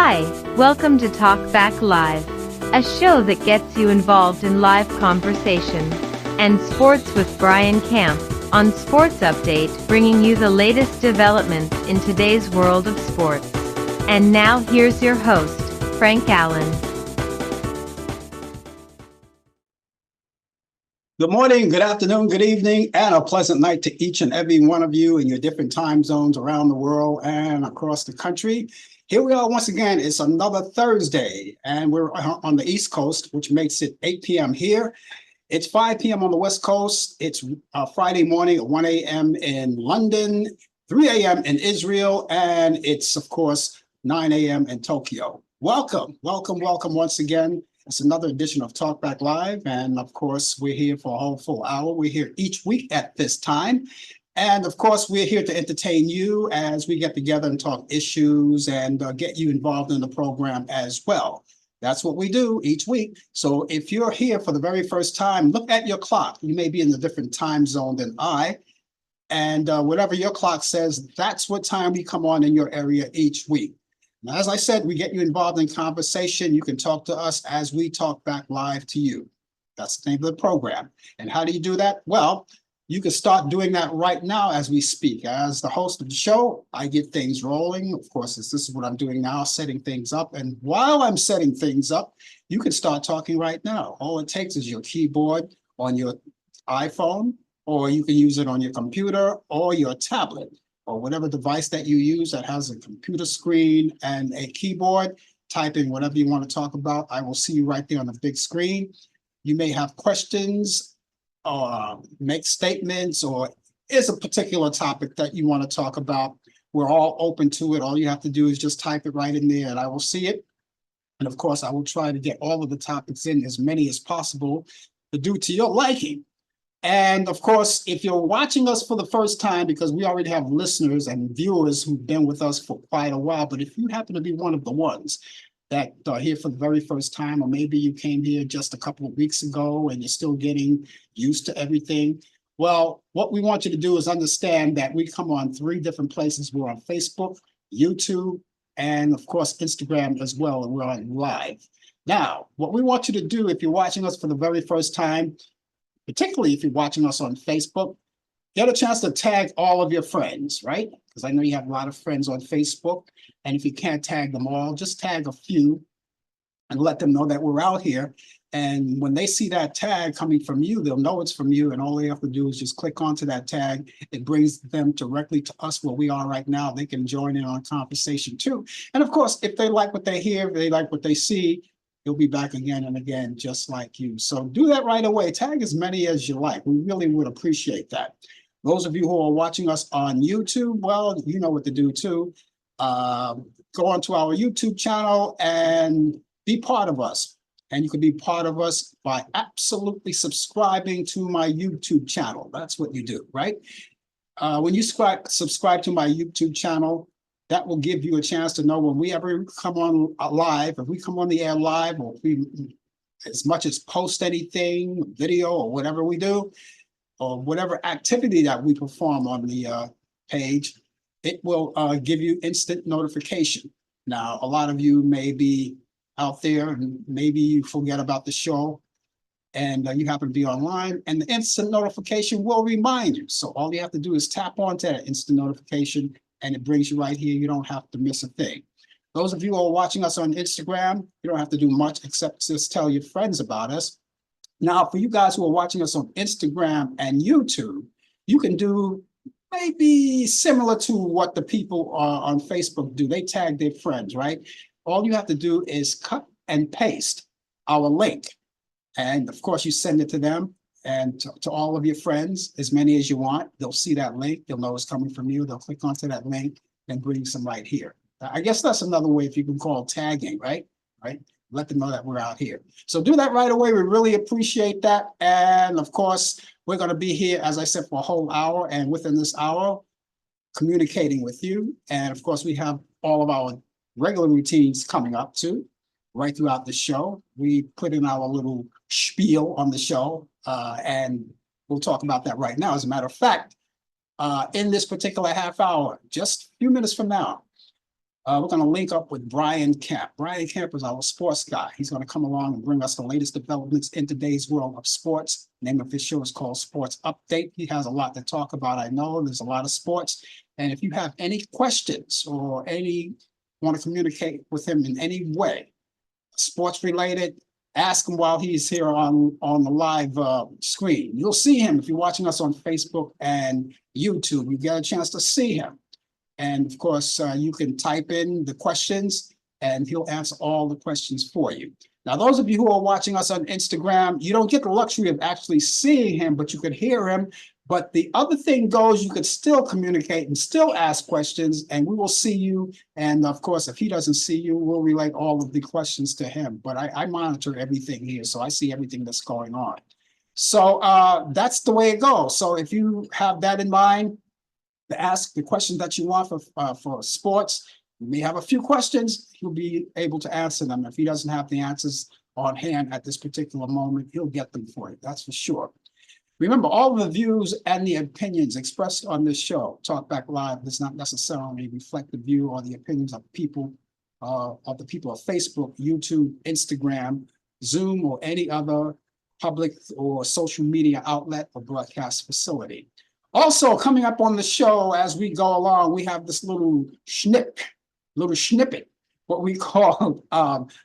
Hi, welcome to Talk Back Live, a show that gets you involved in live conversation and sports with Brian Camp on Sports Update, bringing you the latest developments in today's world of sports. And now here's your host, Frank Allan. Good morning, good afternoon, good evening, and a pleasant night to each and every one of you in your different time zones around the world and across the country. Here we are once again. It's another Thursday, and we're on the East Coast, which makes it 8 p.m. here. It's 5 p.m. on the West Coast. It's Friday morning at 1 a.m. in London, 3 a.m. in Israel, and it's, of course, 9 a.m. in Tokyo. Welcome once again. It's another edition of Talk Back Live, and of course, we're here for a whole full hour. We're here each week at this time. And of course, we're here to entertain you as we get together and talk issues and get you involved in the program as well. That's what we do each week. So if you're here for the very first time, look at your clock. You may be in a different time zone than I. And whatever your clock says, that's what time we come on in your area each week. Now, as I said, we get you involved in conversation. You can talk to us as we talk back live to you. That's the name of the program. And how do you do that? Well, you can start doing that right now as we speak. As the host of the show, I get things rolling. Of course, this is what I'm doing now, setting things up. And while I'm setting things up, you can start talking right now. All it takes is your keyboard on your iPhone, or you can use it on your computer or your tablet, or whatever device that you use that has a computer screen and a keyboard. Type in whatever you want to talk about. I will see you right there on the big screen. You may have questions, or make statements, or is a particular topic that you want to talk about. We're all open to it. All you have to do is just type it right in there and I will see it. And of course, I will try to get all of the topics in, as many as possible, to do to your liking. And of course, if you're watching us for the first time, because we already have listeners and viewers who've been with us for quite a while, but if you happen to be one of the ones that are here for the very first time, or maybe you came here just a couple of weeks ago and you're still getting used to everything, well, what we want you to do is understand that we come on 3 different places. We're on Facebook, YouTube, and of course, Instagram as well, and we're on live. Now, what we want you to do if you're watching us for the very first time, particularly if you're watching us on Facebook, get a chance to tag all of your friends, right? Because I know you have a lot of friends on Facebook. And if you can't tag them all, just tag a few and let them know that we're out here. And when they see that tag coming from you, they'll know it's from you. And all they have to do is just click onto that tag. It brings them directly to us where we are right now. They can join in on conversation too. And of course, if they like what they hear, if they like what they see, you'll be back again and again, just like you. So do that right away. Tag as many as you like. We really would appreciate that. Those of you who are watching us on YouTube, well, you know what to do too. Go onto our YouTube channel and be part of us. And you can be part of us by absolutely subscribing to my YouTube channel. That's what you do, right? When you subscribe to my YouTube channel, that will give you a chance to know when we ever come on live, if we come on the air live, or if we, as much as post anything, video or whatever we do, or whatever activity that we perform on the page, it will give you instant notification. Now, a lot of you may be out there and maybe you forget about the show and you happen to be online, and the instant notification will remind you. So all you have to do is tap onto that instant notification and it brings you right here. You don't have to miss a thing. Those of you who are watching us on Instagram, you don't have to do much except just tell your friends about us. Now, for you guys who are watching us on Instagram and YouTube, you can do maybe similar to what the people on Facebook do. They tag their friends, right? All you have to do is cut and paste our link. And of course, you send it to them and to all of your friends, as many as you want. They'll see that link. They'll know it's coming from you. They'll click onto that link and brings them right here. I guess that's another way, if you can call tagging, right? Let them know that we're out here. So do that right away. We really appreciate that. And of course, we're going to be here, as I said, for a whole hour. And within this hour, communicating with you. And of course, we have all of our regular routines coming up too, right throughout the show. We put in our little spiel on the show, and we'll talk about that right now. As a matter of fact, in this particular half hour, just a few minutes from now, We're going to link up with Brian Camp. Brian Camp is our sports guy. He's going to come along and bring us the latest developments in today's world of sports. The name of his show is called Sports Update. He has a lot to talk about. I know there's a lot of sports. And if you have any questions or want to communicate with him in any way, sports related, ask him while he's here on the live screen. You'll see him if you're watching us on Facebook and YouTube. You get a chance to see him. And of course, you can type in the questions and he'll answer all the questions for you. Now, those of you who are watching us on Instagram, you don't get the luxury of actually seeing him, but you could hear him. But the other thing goes, you could still communicate and still ask questions, and we will see you. And of course, if he doesn't see you, we'll relay all of the questions to him. But I monitor everything here, so I see everything that's going on. So that's the way it goes. So if you have that in mind, to ask the questions that you want for sports. You may have a few questions, he'll be able to answer them. If he doesn't have the answers on hand at this particular moment, he'll get them for you, that's for sure. Remember, all of the views and the opinions expressed on this show, Talk Back Live, does not necessarily reflect the view or the opinions of people, of the people of Facebook, YouTube, Instagram, Zoom, or any other public or social media outlet or broadcast facility. Also, coming up on the show as we go along, we have this little snippet, what we call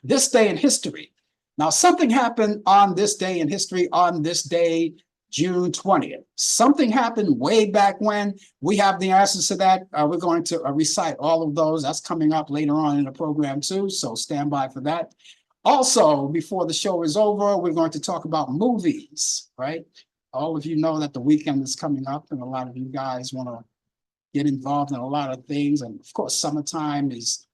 This Day in History. Now, something happened on this day in history, on this day, June 20th. Something happened way back when. We have the answers to that. We're going to recite all of those. That's coming up later on in the program too, so stand by for that. Also, before the show is over, we're going to talk about movies, right? All of you know that the weekend is coming up and a lot of you guys want to get involved in a lot of things. And of course, summertime is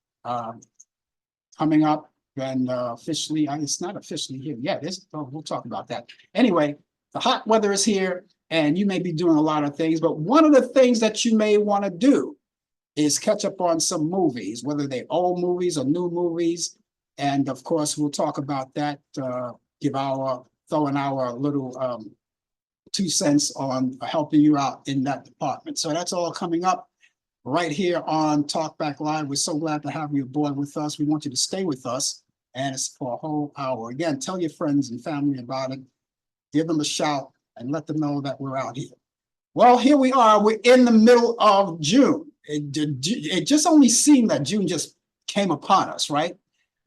coming up and officially, it's not officially here yet. We'll talk about that. Anyway, the hot weather is here and you may be doing a lot of things, but one of the things that you may want to do is catch up on some movies, whether they're old movies or new movies. And of course, we'll talk about that, throw in our little 2 cents on helping you out in that department. So that's all coming up right here on Talk Back Live. We're so glad to have you aboard with us. We want you to stay with us, and it's for a whole hour. Again, tell your friends and family about it. Give them a shout and let them know that we're out here. Well, here we are. We're in the middle of June. It just only seemed that June just came upon us, right?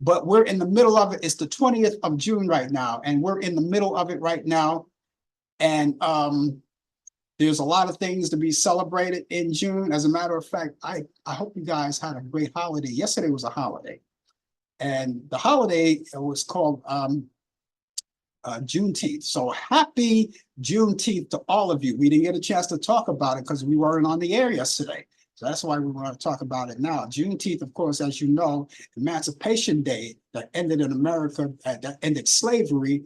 But we're in the middle of it. It's the 20th of June right now, and we're in the middle of it right now. And there's a lot of things to be celebrated in June. As a matter of fact, I hope you guys had a great holiday. Yesterday was a holiday. And the holiday was called Juneteenth. So happy Juneteenth to all of you. We didn't get a chance to talk about it because we weren't on the air yesterday. So that's why we want to talk about it now. Juneteenth, of course, as you know, Emancipation Day that ended in America, that ended slavery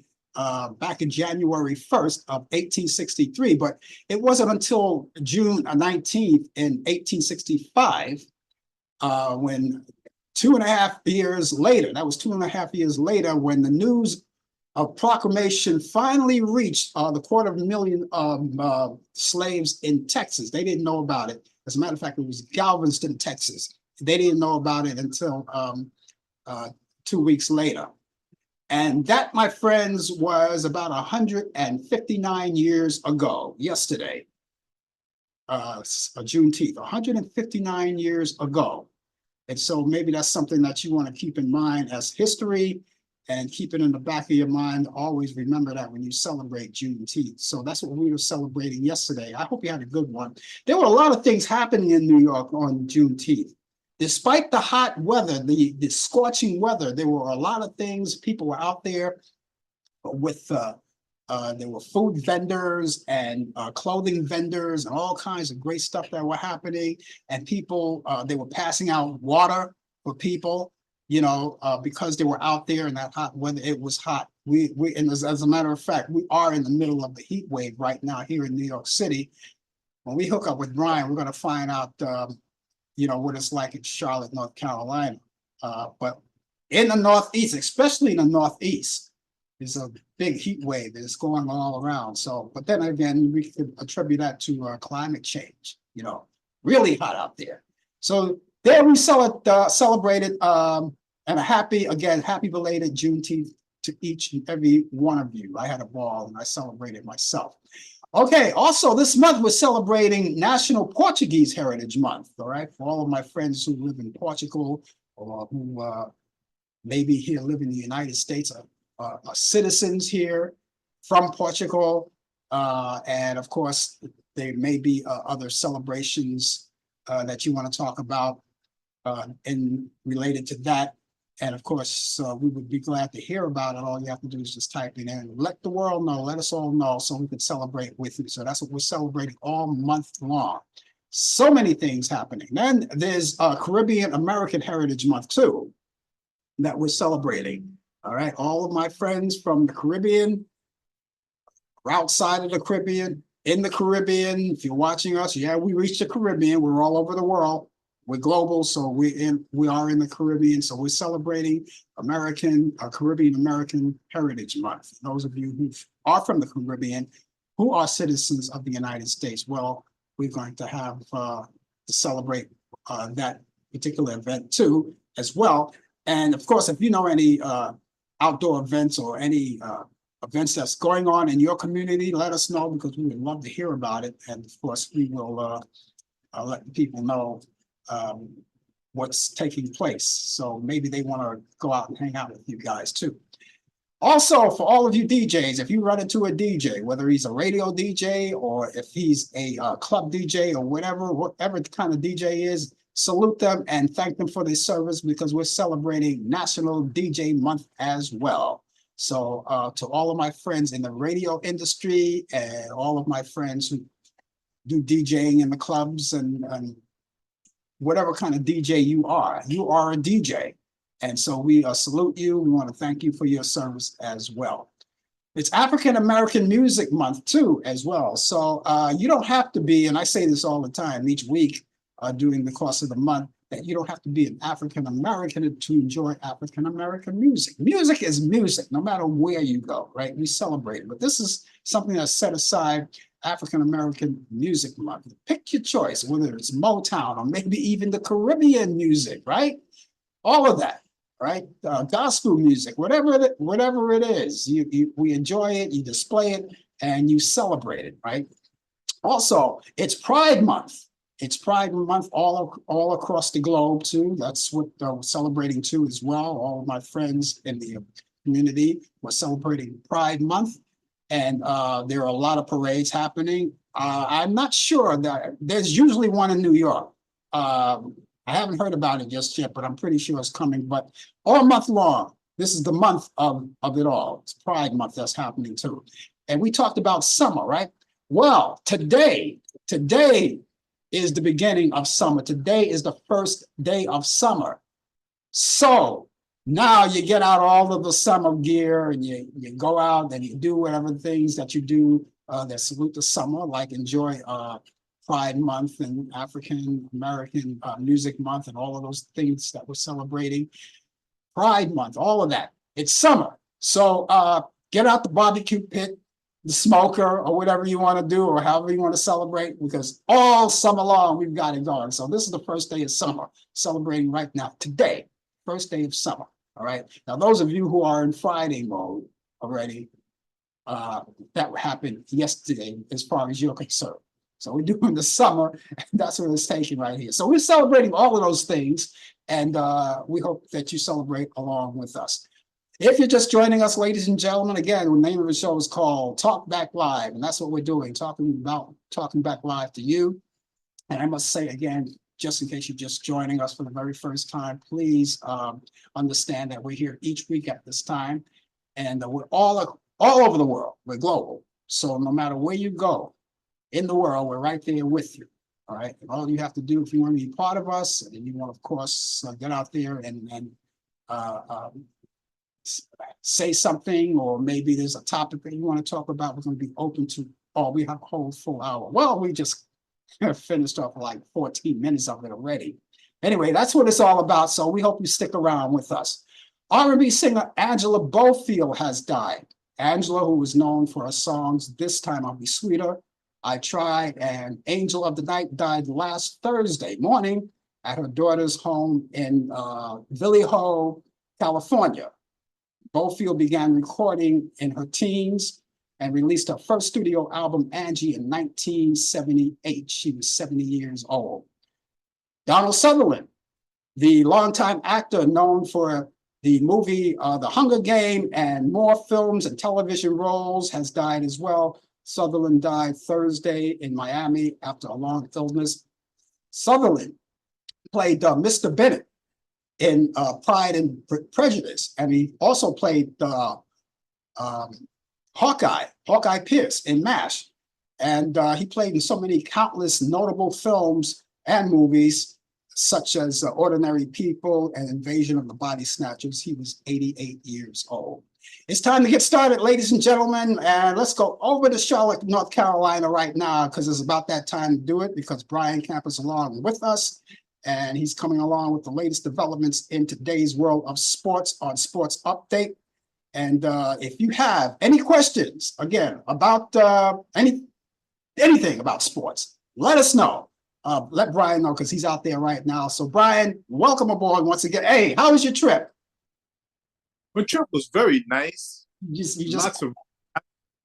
back in January 1st of 1863, but it wasn't until June 19th in 1865 when 2.5 years later, that was 2.5 years later, when the news of proclamation finally reached the 250,000 slaves in Texas. They didn't know about it. As a matter of fact, it was Galveston, Texas. They didn't know about it until 2 weeks later. And that, my friends, was about 159 years ago, yesterday, Juneteenth, 159 years ago. And so maybe that's something that you want to keep in mind as history and keep it in the back of your mind. Always remember that when you celebrate Juneteenth. So that's what we were celebrating yesterday. I hope you had a good one. There were a lot of things happening in New York on Juneteenth. Despite the hot weather, the scorching weather, there were a lot of things. People were out there with, there were food vendors and clothing vendors and all kinds of great stuff that were happening. And people, they were passing out water for people, you know, because they were out there in that hot weather. It was hot. And as a matter of fact, we are in the middle of the heat wave right now here in New York City. When we hook up with Brian, we're going to find out you know, what it's like in Charlotte, North Carolina. But in the Northeast, especially in the Northeast, there's a big heat wave that's going all around. So, but then again, we could attribute that to climate change, you know, really hot out there. So There we celebrated and happy belated Juneteenth to each and every one of you. I had a ball and I celebrated myself. Okay, also this month we're celebrating National Portuguese Heritage Month, all right? For all of my friends who live in Portugal or who maybe here live in the United States, are citizens here from Portugal. And of course, there may be other celebrations that you want to talk about and related to that. And of course, we would be glad to hear about it. All you have to do is just type it in. Let the world know, let us all know so we can celebrate with you. So that's what we're celebrating all month long. So many things happening. Then there's Caribbean American Heritage Month too, that we're celebrating. All right, all of my friends from the Caribbean, outside of the Caribbean, in the Caribbean, if you're watching us, yeah, we reached the Caribbean. We're all over the world. We're global, so we are in the Caribbean. So we're celebrating Caribbean American Heritage Month. Those of you who are from the Caribbean, who are citizens of the United States, well, we're going to have to celebrate that particular event too, as well. And of course, if you know any outdoor events or any events that's going on in your community, let us know because we would love to hear about it. And of course, we will let people know what's taking place. So maybe they want to go out and hang out with you guys too. Also, for all of you DJs, if you run into a DJ, whether he's a radio DJ or if he's a club DJ or whatever kind of DJ is, salute them and thank them for their service because we're celebrating National DJ Month as well. So to all of my friends in the radio industry and all of my friends who do DJing in the clubs and whatever kind of DJ you are a DJ. And so we salute you. We want to thank you for your service as well. It's African American Music Month too, as well. So you don't have to be, and I say this all the time, each week during the course of the month, that you don't have to be an African American to enjoy African American music. Music is music, no matter where you go, right? We celebrate it. But this is something that's set aside, African American Music Month. Pick your choice, whether it's Motown or maybe even the Caribbean music, right? All of that, right? Gospel music, whatever it is, we enjoy it, you display it, and you celebrate it, right? Also, it's Pride Month. It's Pride Month all across the globe too. That's what we're celebrating too as well. All of my friends in the community were celebrating Pride Month. And there are a lot of parades happening. I'm not sure that there's usually one in New York. I haven't heard about it just yet, but I'm pretty sure it's coming. But all month long, this is the month of it all. It's Pride Month that's happening too. And we talked about summer, right? Well, today is the beginning of summer. Today is the first day of summer. So now you get out all of the summer gear and you go out and you do whatever things that you do that salute the summer, like enjoy Pride Month and African American Music Month and all of those things that we're celebrating. Pride Month, all of that. It's summer. So get out the barbecue pit, the smoker, or whatever you want to do, or however you want to celebrate, because all summer long we've got it going. So this is the first day of summer, celebrating right now, today, first day of summer. All right. Now, those of you who are in Friday mode already, that happened yesterday as far as you're concerned. So we're doing the summer, and that's what it's taking right here. So we're celebrating all of those things, and we hope that you celebrate along with us. If you're just joining us, ladies and gentlemen, again, the name of the show is called Talk Back Live, and that's what we're doing, talking back live to you. And I must say again, just in case you're just joining us for the very first time, please understand that we're here each week at this time, and we're all over the world. We're global. So no matter where you go in the world, we're right there with you. All right. And all you have to do if you want to be part of us, and you want, of course, get out there and say something, or maybe there's a topic that you want to talk about, we're going to be open to. Oh, we have a whole full hour. Well, we just finished off like 14 minutes of it already. Anyway, that's what it's all about. So we hope you stick around with us. R&B singer Angela Bofield has died. Angela, who was known for her songs This Time I'll Be Sweeter, I Tried, and Angel of the Night, died last Thursday morning at her daughter's home in Vallejo, California. Bofield began recording in her teens and released her first studio album, Angie, in 1978. She was 70 years old. Donald Sutherland, the longtime actor known for the movie The Hunger Game and more films and television roles, has died as well. Sutherland died Thursday in Miami after a long illness. Sutherland played Mr. Bennett in Pride and Prejudice, and he also played Hawkeye Pierce in MASH. And he played in so many countless notable films and movies, such as Ordinary People and Invasion of the Body Snatchers. He was 88 years old. It's time to get started, ladies and gentlemen, and let's go over to Charlotte, North Carolina right now, because it's about that time to do it, because Brian Camp is along with us, and he's coming along with the latest developments in today's world of sports on Sports Update. And if you have any questions, again, about anything about sports, let us know. Let Brian know, because he's out there right now. So Brian, welcome aboard once again. Hey, how was your trip? My trip was very nice. Lots of.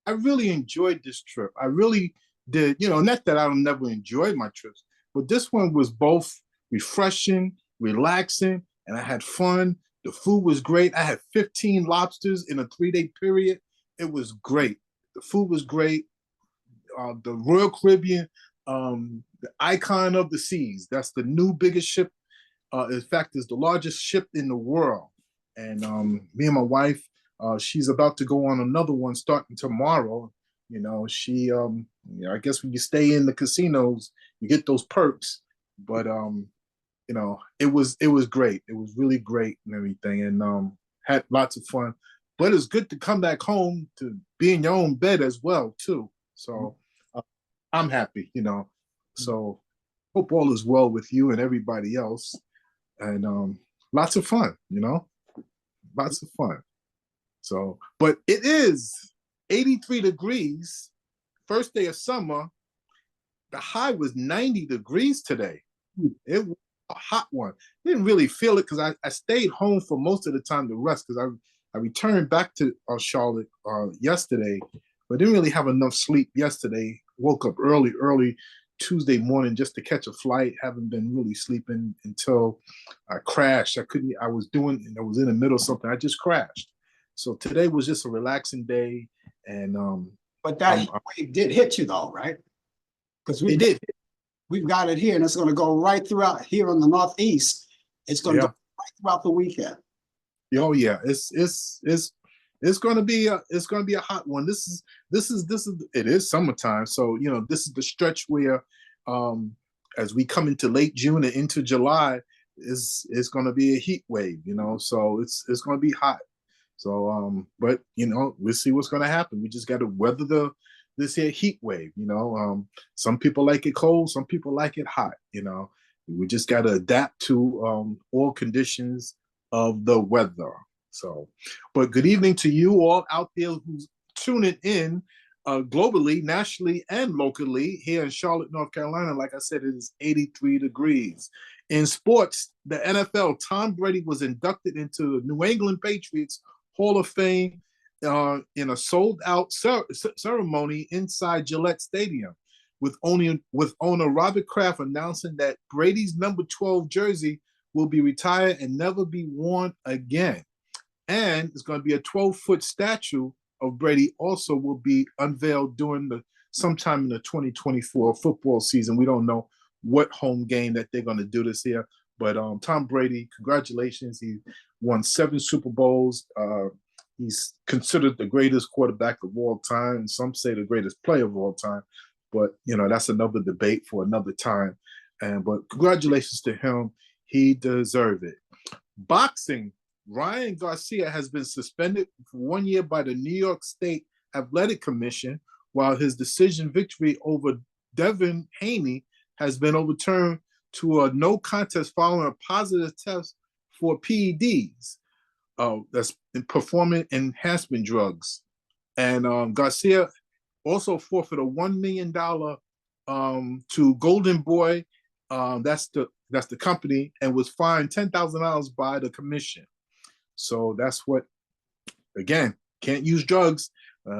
I really enjoyed this trip. I really did. You know, not that I don't never enjoy my trips, but this one was both refreshing, relaxing, and I had fun. The food was great. I had 15 lobsters in a 3-day period. It was great. The food was great. The Royal Caribbean, the icon of the seas. That's the new biggest ship. In fact, it's the largest ship in the world. And me and my wife, she's about to go on another one starting tomorrow. You know, I guess when you stay in the casinos, you get those perks. But you know, it was great. It was really great and everything, and had lots of fun. But it's good to come back home to be in your own bed as well too. So I'm happy, you know. So hope all is well with you and everybody else, and lots of fun, you know. Lots of fun. So, but it is 83 degrees, first day of summer. The high was 90 degrees today. It was a hot one. Didn't really feel it because I stayed home for most of the time to rest, because I returned back to Charlotte yesterday, but didn't really have enough sleep yesterday. Woke up early Tuesday morning just to catch a flight. Haven't been really sleeping until I crashed. I was in the middle of something. I just crashed. So today was just a relaxing day. And but that wave did hit you though, right? Because we've got it here, and it's going to go right throughout here on the Northeast. It's going to go right throughout the weekend. Oh yeah, it's going to be a hot one. It is summertime, so you know this is the stretch where, as we come into late June and into July, it's going to be a heat wave. You know, so it's going to be hot. So but you know, we'll see what's going to happen. We just got to weather this here heat wave. You know, some people like it cold, some people like it hot. You know, we just got to adapt to all conditions of the weather. So, but good evening to you all out there who's tuning in globally, nationally, and locally here in Charlotte, North Carolina. Like I said, it is 83 degrees. In sports, the NFL, Tom Brady was inducted into the New England Patriots Hall of Fame in a sold-out ceremony inside Gillette Stadium, with owner Robert Kraft announcing that Brady's number 12 jersey will be retired and never be worn again. And it's going to be a 12-foot statue of Brady also will be unveiled sometime in the 2024 football season. We don't know what home game that they're going to do this year, but Tom Brady, congratulations. He won 7 Super Bowls. He's considered the greatest quarterback of all time. Some say the greatest player of all time, but you know, that's another debate for another time. But congratulations to him. He deserved it. Boxing. Ryan Garcia has been suspended for 1 year by the New York State Athletic Commission, while his decision victory over Devin Haney has been overturned to a no contest following a positive test for PEDs, that's performance enhancement drugs. And Garcia also forfeited a $1 million to Golden Boy. That's the that's the company, and was fined $10,000 by the commission. So that's what, again, can't use drugs.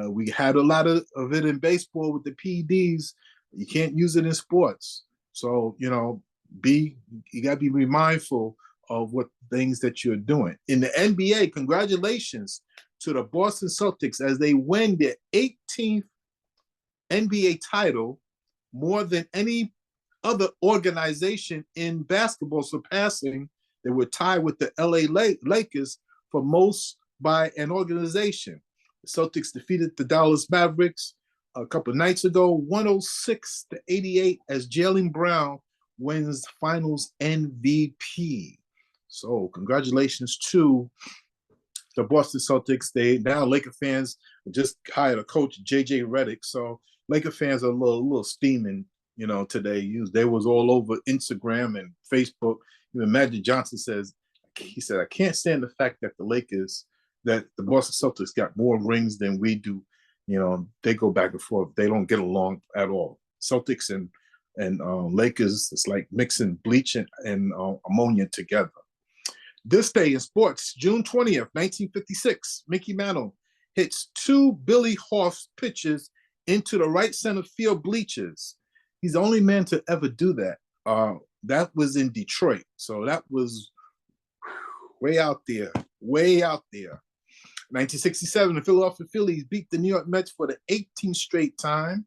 We had a lot of it in baseball with the PEDs. You can't use it in sports. So, you got to be mindful of what things that you're doing. In the NBA, congratulations to the Boston Celtics as they win their 18th NBA title, more than any other organization in basketball, surpassing. They were tied with the LA Lakers for most by an organization. The Celtics defeated the Dallas Mavericks a couple of nights ago, 106-88, as Jaylen Brown wins Finals MVP. So congratulations to the Boston Celtics. They now Laker fans just hired a coach, JJ Redick. So Laker fans are a little steaming, today. They was all over Instagram and Facebook. Magic Johnson he said, I can't stand the fact that that the Boston Celtics got more rings than we do. They go back and forth. They don't get along at all. Celtics and Lakers, it's like mixing bleach and ammonia together. This day in sports, June 20th, 1956, Mickey Mantle hits 2 Billy Hoff pitches into the right center field bleachers. He's the only man to ever do that. That was in Detroit. So that was way out there. 1967, the Philadelphia Phillies beat the New York Mets for the 18th straight time.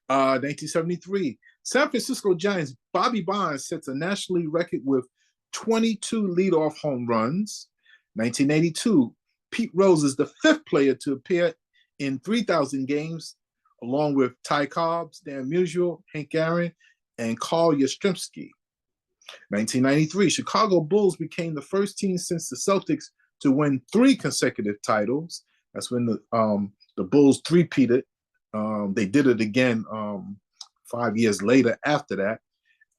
1973, San Francisco Giants' Bobby Bonds sets a national league record with 22 leadoff home runs. 1982, Pete Rose is the 5th player to appear in 3,000 games, along with Ty Cobb, Dan Musial, Hank Aaron, and Carl Yastrzemski. 1993, Chicago Bulls became the first team since the Celtics to win 3 consecutive titles. That's when the Bulls three-peated. They did it again 5 years later after that.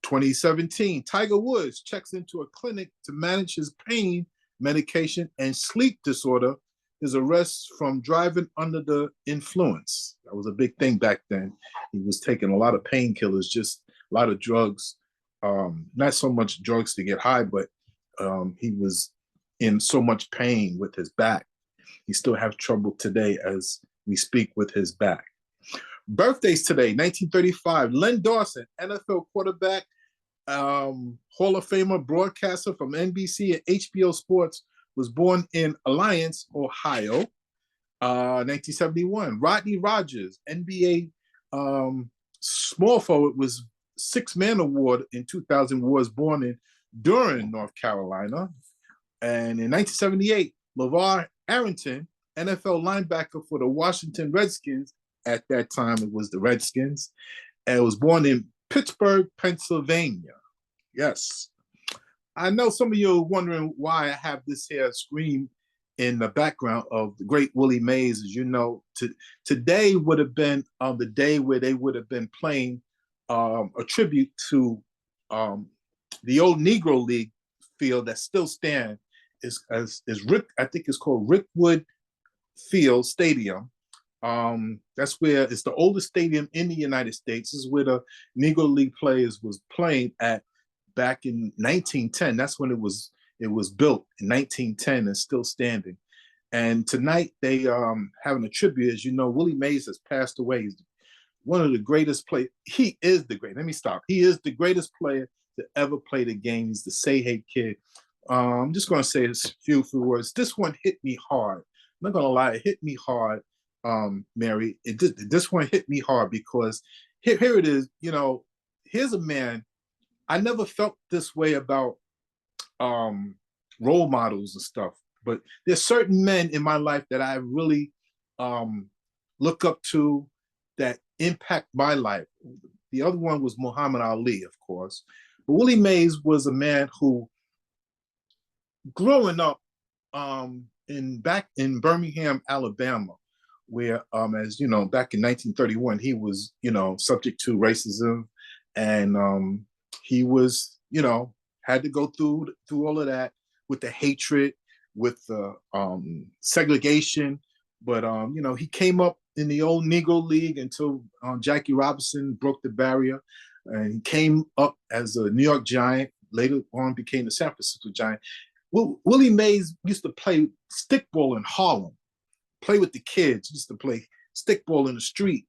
2017, Tiger Woods checks into a clinic to manage his pain medication and sleep disorder, his arrest from driving under the influence. That was a big thing back then. He was taking a lot of painkillers, just a lot of drugs. Not so much drugs to get high, but he was in so much pain with his back. He still has trouble today as we speak with his back. Birthdays today, 1935, Len Dawson, NFL quarterback, Hall of Famer, broadcaster from NBC and HBO Sports, was born in Alliance, Ohio. 1971, Rodney Rogers, NBA small forward, was 6-man award in 2000, was born in Durham, North Carolina. And in 1978, LeVar Arrington, NFL linebacker for the Washington Redskins, at that time it was the Redskins, and was born in Pittsburgh, Pennsylvania. Yes. I know some of you are wondering why I have this here screen in the background of the great Willie Mays. As you know, today would have been the day where they would have been playing a tribute to the old Negro League field that still stands. Is Rick, I think it's called Rickwood Field Stadium. That's where it's the oldest stadium in the United States. This is where the Negro League players was playing at back in 1910. That's when it was built in 1910 and still standing. And tonight they having a tribute. As you know, Willie Mays has passed away. He's one of the greatest players. He is the great. Let me stop. He is the greatest player to ever play the game. He's the say-hey kid. I'm just going to say a few words. This one hit me hard. I'm not going to lie. It hit me hard, Mary. This one hit me hard because here it is. Here's a man. I never felt this way about role models and stuff, but there's certain men in my life that I really look up to that impact my life. The other one was Muhammad Ali, of course. But Willie Mays was a man who, growing up back in Birmingham, Alabama, where, as you know, back in 1931, he was, subject to racism, and he was, had to go through all of that with the hatred, with the segregation. But, he came up in the old Negro League until Jackie Robinson broke the barrier. And he came up as a New York Giant, later on became the San Francisco Giant. Willie Mays used to play stickball in Harlem, play with the kids, used to play stickball in the street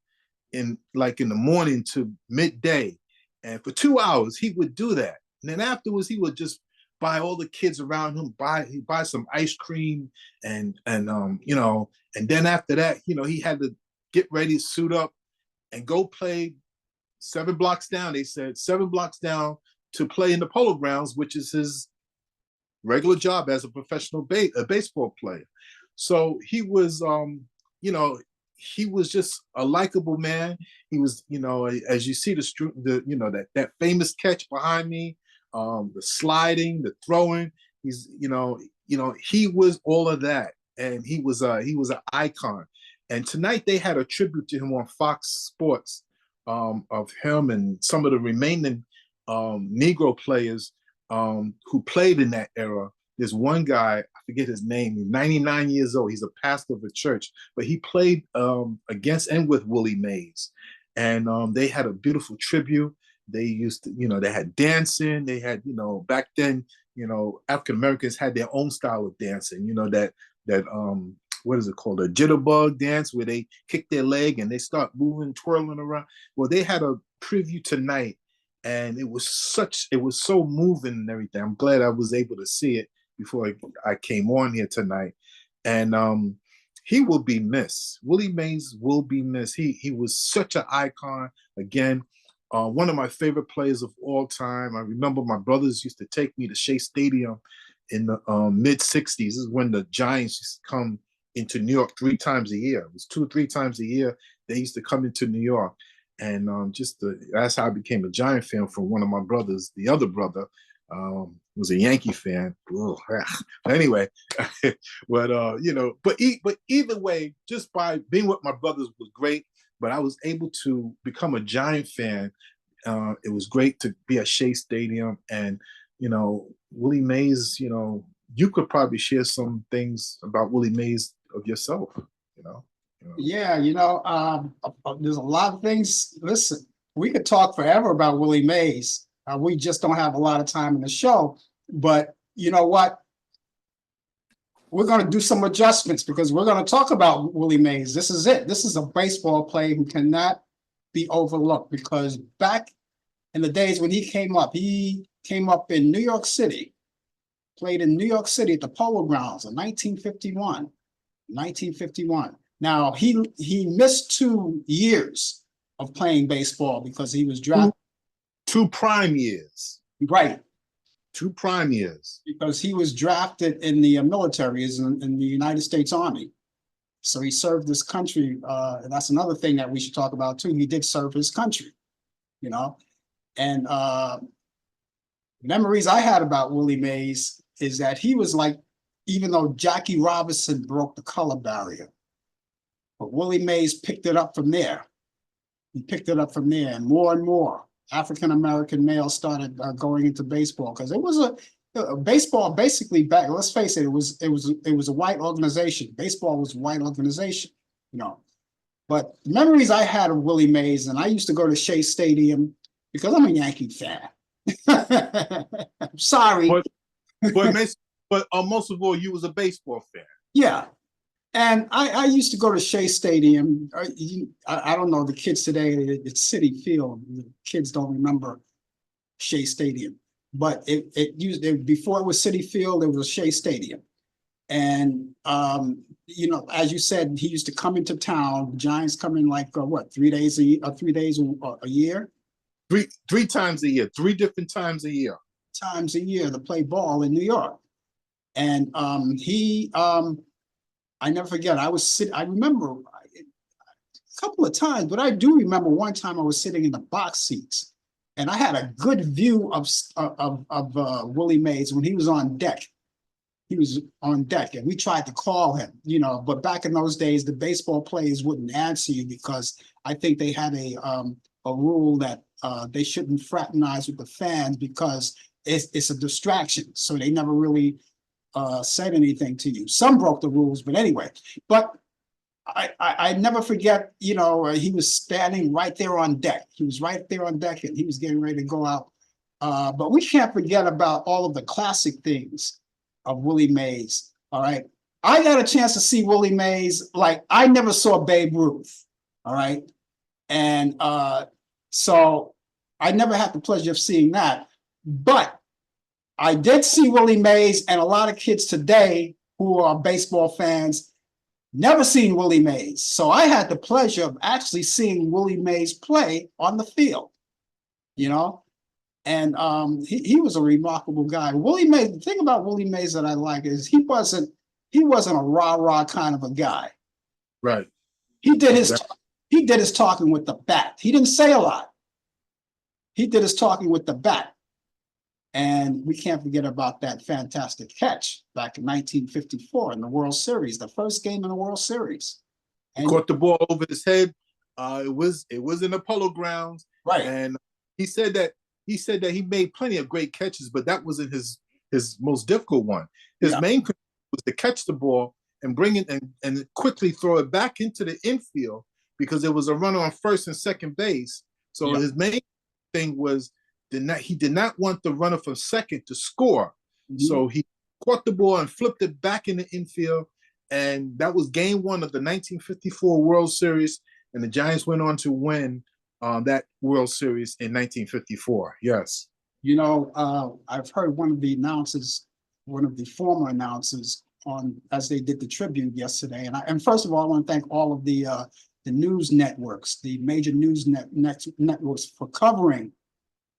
in the morning to midday. And for 2 hours, he would do that. And then afterwards, he would just buy all the kids around him, he'd buy some ice cream and then after that, he had to get ready, suit up, and go play 7 blocks down. They said 7 blocks down to play in the Polo Grounds, which is his regular job as a professional baseball player. So he was, he was just a likable man. He was, as you see that famous catch behind me, the sliding, the throwing. He's, he was all of that, and he was an icon. And tonight they had a tribute to him on Fox Sports, of him and some of the remaining Negro players who played in that era. There's one guy, I forget his name, he's 99 years old. He's a pastor of a church, but he played against and with Willie Mays. And they had a beautiful tribute. They used to, they had dancing. They had, back then, African Americans had their own style of dancing, that what is it called? A jitterbug dance, where they kick their leg and they start moving, twirling around. Well, they had a preview tonight, and it was so moving and everything. I'm glad I was able to see it before I came on here tonight. And he will be missed. Willie Mays will be missed. He was such an icon. Again, one of my favorite players of all time. I remember my brothers used to take me to Shea Stadium in the mid 60s. This is when the Giants used to come into New York 3 times a year. It was 2 or 3 times a year they used to come into New York. And that's how I became a Giant fan, from one of my brothers. The other brother was a Yankee fan. Anyway, but either way, just by being with my brothers was great. But I was able to become a Giant fan. It was great to be at Shea Stadium, and Willie Mays. You could probably share some things about Willie Mays of yourself. Yeah, there's a lot of things. Listen, we could talk forever about Willie Mays. We just don't have a lot of time in the show. But you know what? We're going to do some adjustments, because we're going to talk about Willie Mays. This is it. This is a baseball player who cannot be overlooked, because back in the days when he came up in New York City, played in New York City at the Polo Grounds in 1951. Now, he missed 2 years of playing baseball because he was drafted. 2 prime years. Right. 2 prime years. Because he was drafted in the military, in the United States Army. So he served this country. And that's another thing that we should talk about too. He did serve his country, And memories I had about Willie Mays is that he was like, even though Jackie Robinson broke the color barrier, but Willie Mays picked it up from there. He picked it up from there, and more African-American males started going into baseball, because it was a baseball basically back. Let's face it, it was a white organization. Baseball was a white organization, But the memories I had of Willie Mays, and I used to go to Shea Stadium because I'm a Yankee fan. I'm sorry, but most of all, you was a baseball fan. Yeah. And I used to go to Shea Stadium. I don't know, the kids today, it's City Field. The kids don't remember Shea Stadium. But before it was City Field, it was Shea Stadium. And, as you said, he used to come into town. The Giants come in 3 days a year? Three times a year, 3 different times a year. Times a year to play ball in New York. And I never forget, I remember a couple of times, but I do remember one time I was sitting in the box seats, and I had a good view of Willie Mays when he was on deck. He was on deck, and we tried to call him, but back in those days, the baseball players wouldn't answer you, because I think they had a rule that they shouldn't fraternize with the fans, because it's a distraction. So they never really said anything to you. Some broke the rules, but anyway. But I never forget, he was standing right there on deck. He was right there on deck, and he was getting ready to go out But we can't forget about all of the classic things of Willie Mays. All right. I got a chance to see Willie Mays. Like, I never saw Babe Ruth. All right. And so I never had the pleasure of seeing that. But I did see Willie Mays, and a lot of kids today who are baseball fans never seen Willie Mays. So I had the pleasure of actually seeing Willie Mays play on the field, you know, and he was a remarkable guy. Willie Mays, the thing about Willie Mays that I like is he wasn't a rah-rah kind of a guy. Right. He did his talking with the bat. He didn't say a lot. He did his talking with the bat. And we can't forget about that fantastic catch back in 1954 in the World Series, the first game in the World Series. And caught the ball over his head. It was in the Polo Grounds. Right. And he said that he made plenty of great catches, but that wasn't his most difficult one. His main was to catch the ball and bring it and quickly throw it back into the infield because there was a runner on first and second base. So his main thing was he did not want the runner from second to score. Mm-hmm. So he caught the ball and flipped it back in the infield. And that was game one of the 1954 World Series. And the Giants went on to win that World Series in 1954. Yes. You know, I've heard one of the former announcers as they did the tribute yesterday. And first of all, I want to thank all of the news networks, the major news networks for covering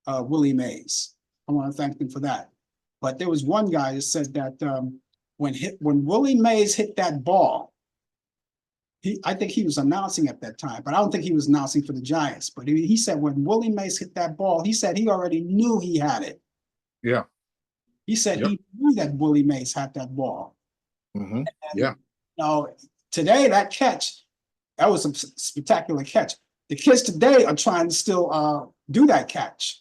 Willie Mays. I want to thank them for that. But there was one guy that said that when Willie Mays hit that ball, I think he was announcing at that time, but I don't think he was announcing for the Giants. But he said when Willie Mays hit that ball, he said he already knew he had it. Yeah. He said he knew that Willie Mays had that ball. Mm-hmm. And, yeah. You know, today that catch, that was a spectacular catch. The kids today are trying to still do that catch.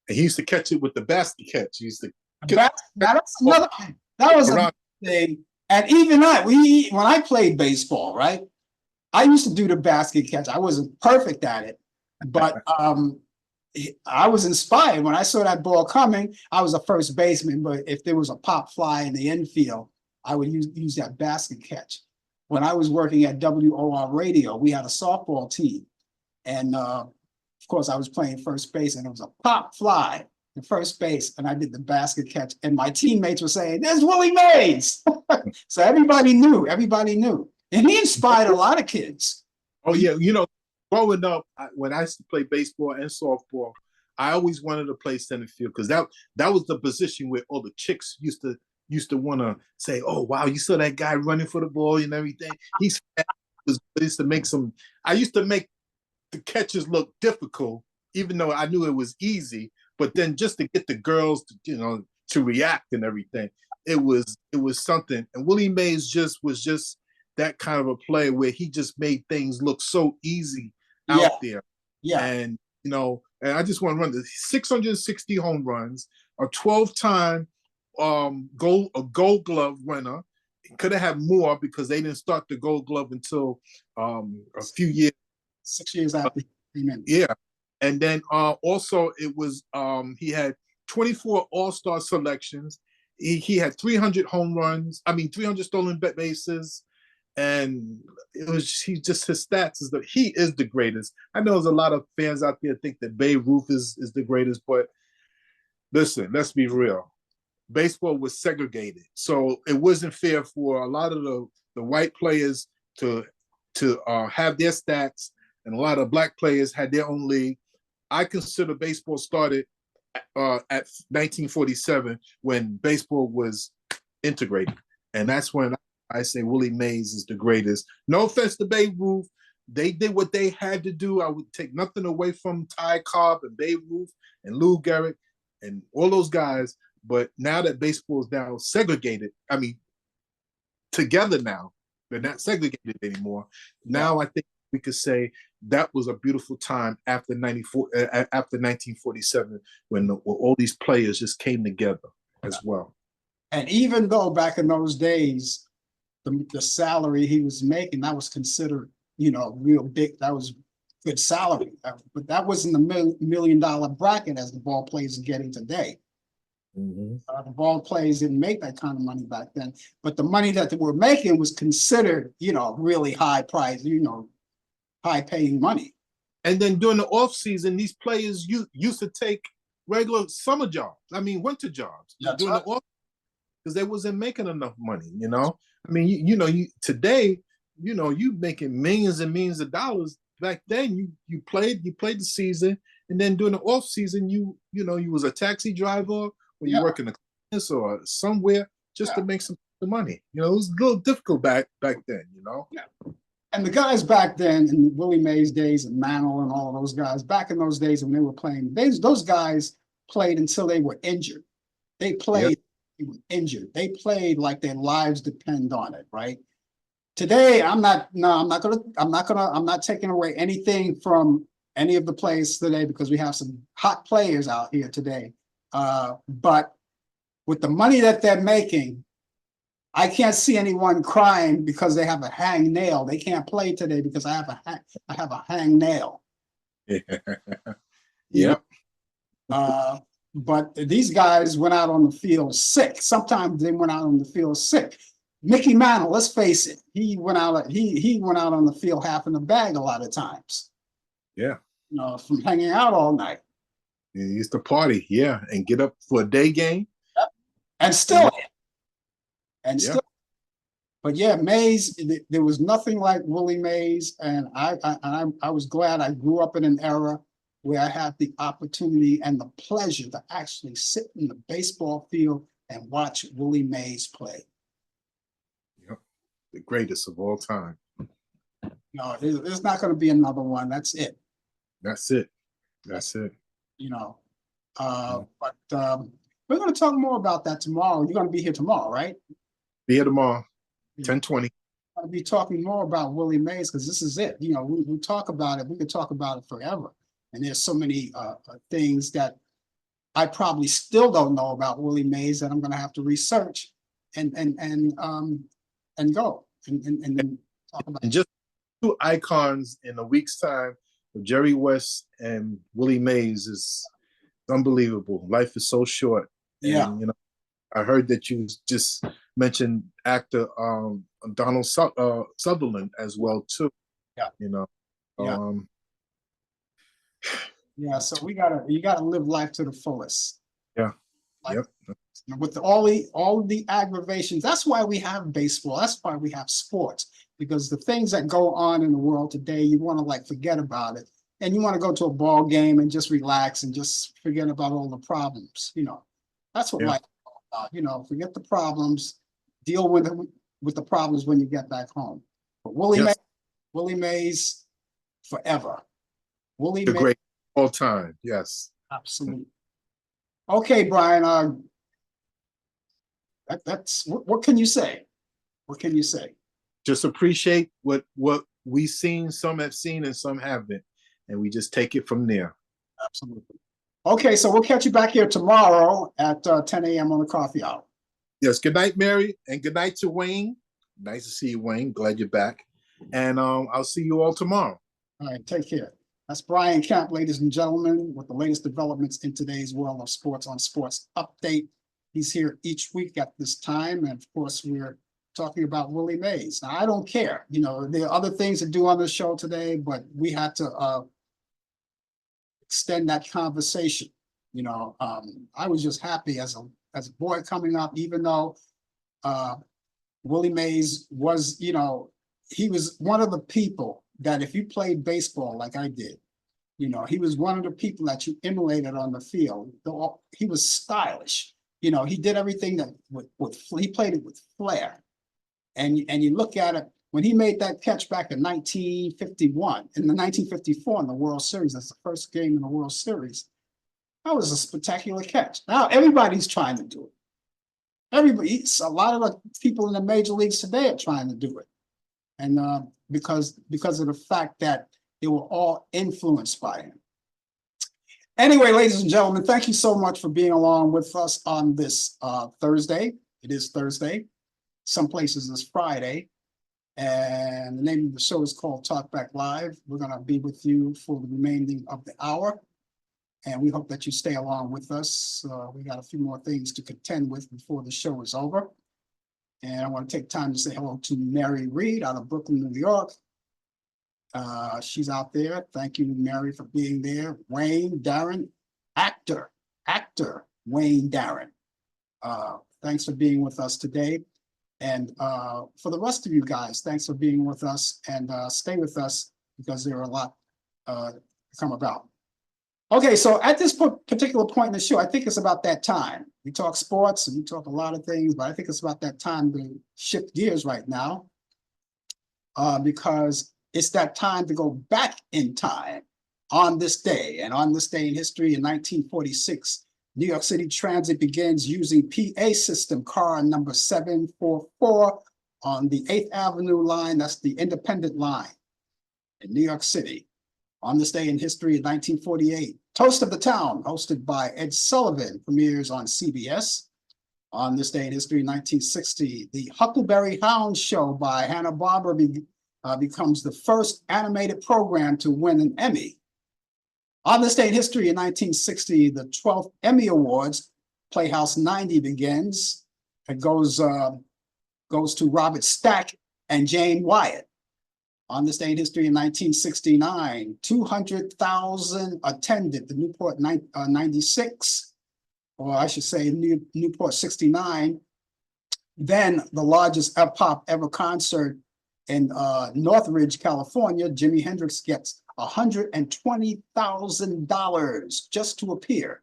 And he used to catch it with the basket catch. He used to that's another. That was a thing. And even when I played baseball, right? I used to do the basket catch. I wasn't perfect at it, but I was inspired when I saw that ball coming. I was a first baseman, but if there was a pop fly in the infield, I would use that basket catch. When I was working at WOR Radio, we had a softball team, and of course, I was playing first base, and it was a pop fly in first base, and I did the basket catch, and my teammates were saying, "There's Willie Mays." So everybody knew, and he inspired a lot of kids. Oh yeah, you know, growing up, when I used to play baseball and softball, I always wanted to play center field because that was the position where all the chicks used to want to say, "Oh wow, you saw that guy running for the ball and everything." I used to make the catches look difficult, even though I knew it was easy. But then just to get the girls to react and everything, it was something. And Willie Mays was just that kind of a player where he just made things look so easy out there. Yeah. And and I just want to run the 660 home runs, a 12-time Gold Glove winner. Could have had more because they didn't start the Gold Glove until a few years. 6 years after. Yeah. And then also it was he had 24 All-Star selections. He had 300 home runs. 300 stolen bases. And his stats he is the greatest. I know there's a lot of fans out there think that Babe Ruth is the greatest, but listen, let's be real. Baseball was segregated, so it wasn't fair for a lot of the white players to have their stats, and a lot of black players had their own league. I consider baseball started at 1947 when baseball was integrated, and that's when I say Willie Mays is the greatest. No offense to Babe Ruth. They did what they had to do. I would take nothing away from Ty Cobb and Babe Ruth and Lou Gehrig and all those guys. But now that baseball is now segregated, together now, they're not segregated anymore. Now I think we could say that was a beautiful time after 1947 when all these players just came together as well. And even though back in those days, the salary he was making, that was considered, real big. That was good salary. But that wasn't the million dollar bracket as the ball players are getting today. The ball players didn't make that kind of money back then, but the money that they were making was considered, really high price, high paying money. And then during the off season, these players used to take regular summer jobs. I mean, winter jobs during the off, because they wasn't making enough money. I mean, today, you making millions and millions of dollars. Back then, you played the season, and then during the off season, you was a taxi driver, or you work in a class or somewhere just to make some money. It was a little difficult back then. Yeah. And the guys back then, in Willie Mays days and Mantle and all of those guys, back in those days when they were playing, those guys played until they were injured. They played injured. They played like their lives depend on it, right? Today, I'm not taking away anything from any of the players today, because we have some hot players out here today. But with the money that they're making, I can't see anyone crying because they have a hang nail. They can't play today because I have a hang nail. Yep. But these guys went out on the field sick. Sometimes they went out on the field sick. Mickey Mantle, let's face it, he went out on the field half in the bag a lot of times. Yeah. From hanging out all night. He used to party, and get up for a day game. Yep. And still. But Mays, there was nothing like Willie Mays, and I was glad I grew up in an era where I had the opportunity and the pleasure to actually sit in the baseball field and watch Willie Mays play. Yep, the greatest of all time. No, there's not going to be another one. That's it. That's it. But we're going to talk more about that tomorrow. You're going to be here tomorrow, right? Be here tomorrow, 10:20. I'll be talking more about Willie Mays, because this is it. We talk about it. We could talk about it forever. And there's so many things that I probably still don't know about Willie Mays that I'm going to have to research and go and talk about. And just two icons in a week's time, Jerry West and Willie Mays, is unbelievable. Life is so short. And, I heard that you just mentioned actor Donald Sutherland as well too. So you gotta live life to the fullest. Yep. With all the aggravations. That's why we have baseball. That's why we have sports, because the things that go on in the world today, you want to forget about it, and you want to go to a ball game and just relax and just forget about all the problems. That's what life is all about. Forget the problems, deal with the problems when you get back home. But Willie Mays, forever. Willie Mays, great all time. Yes, absolutely. Okay, Brian. That's what can you say? What can you say? Just appreciate what we've seen. Some have seen and some haven't, and we just take it from there. Absolutely. Okay, so we'll catch you back here tomorrow at 10 a.m. on the coffee hour. Yes. Good night, Mary, and good night to Wayne. Nice to see you, Wayne. Glad you're back, and I'll see you all tomorrow. All right, take care. That's Brian Camp, ladies and gentlemen, with the latest developments in today's world of sports on Sports Update. He's here each week at this time, and of course, we're talking about Willie Mays. Now, I don't care. There are other things to do on the show today, but we had to extend that conversation. I was just happy as a boy coming up, even though Willie Mays was, he was one of the people that if you played baseball like I did, he was one of the people that you emulated on the field. He was stylish. He did everything that he played it with flair. And you look at it, when he made that catch back in 1951, in the 1954 in the World Series, that's the first game in the World Series. That was a spectacular catch. Now everybody's trying to do it. A lot of the people in the major leagues today are trying to do it. And because of the fact that they were all influenced by him. Anyway, ladies and gentlemen, thank you so much for being along with us on this Thursday. It is Thursday. Some places it's Friday. And the name of the show is called Talk Back Live. We're going to be with you for the remaining of the hour. And we hope that you stay along with us. We got a few more things to contend with before the show is over. And I want to take time to say hello to Mary Reed out of Brooklyn, New York. She's out there. Thank you, Mary, for being there. Wayne Darren, actor Wayne Darren. Thanks for being with us today. And for the rest of you guys, thanks for being with us, and stay with us because there are a lot to come about. Okay, so at this particular point in the show, I think it's about that time. We talk sports and we talk a lot of things, but I think it's about that time to shift gears right now because it's that time to go back in time on this day. And on this day in history in 1946, New York City Transit begins using PA system car number 744 on the 8th Avenue line. That's the Independent line in New York City. On this day in history in 1948, Toast of the Town, hosted by Ed Sullivan, premieres on CBS. On this day in history in 1960, the Huckleberry Hound Show by Hanna-Barbera becomes the first animated program to win an Emmy. On this day in history in 1960, the 12th Emmy Awards, Playhouse 90 begins. It goes to Robert Stack and Jane Wyatt. On this day in history in 1969, 200,000 attended the Newport 96, or I should say Newport 69, then the largest pop ever concert in Northridge, California. Jimi Hendrix gets $120,000 just to appear.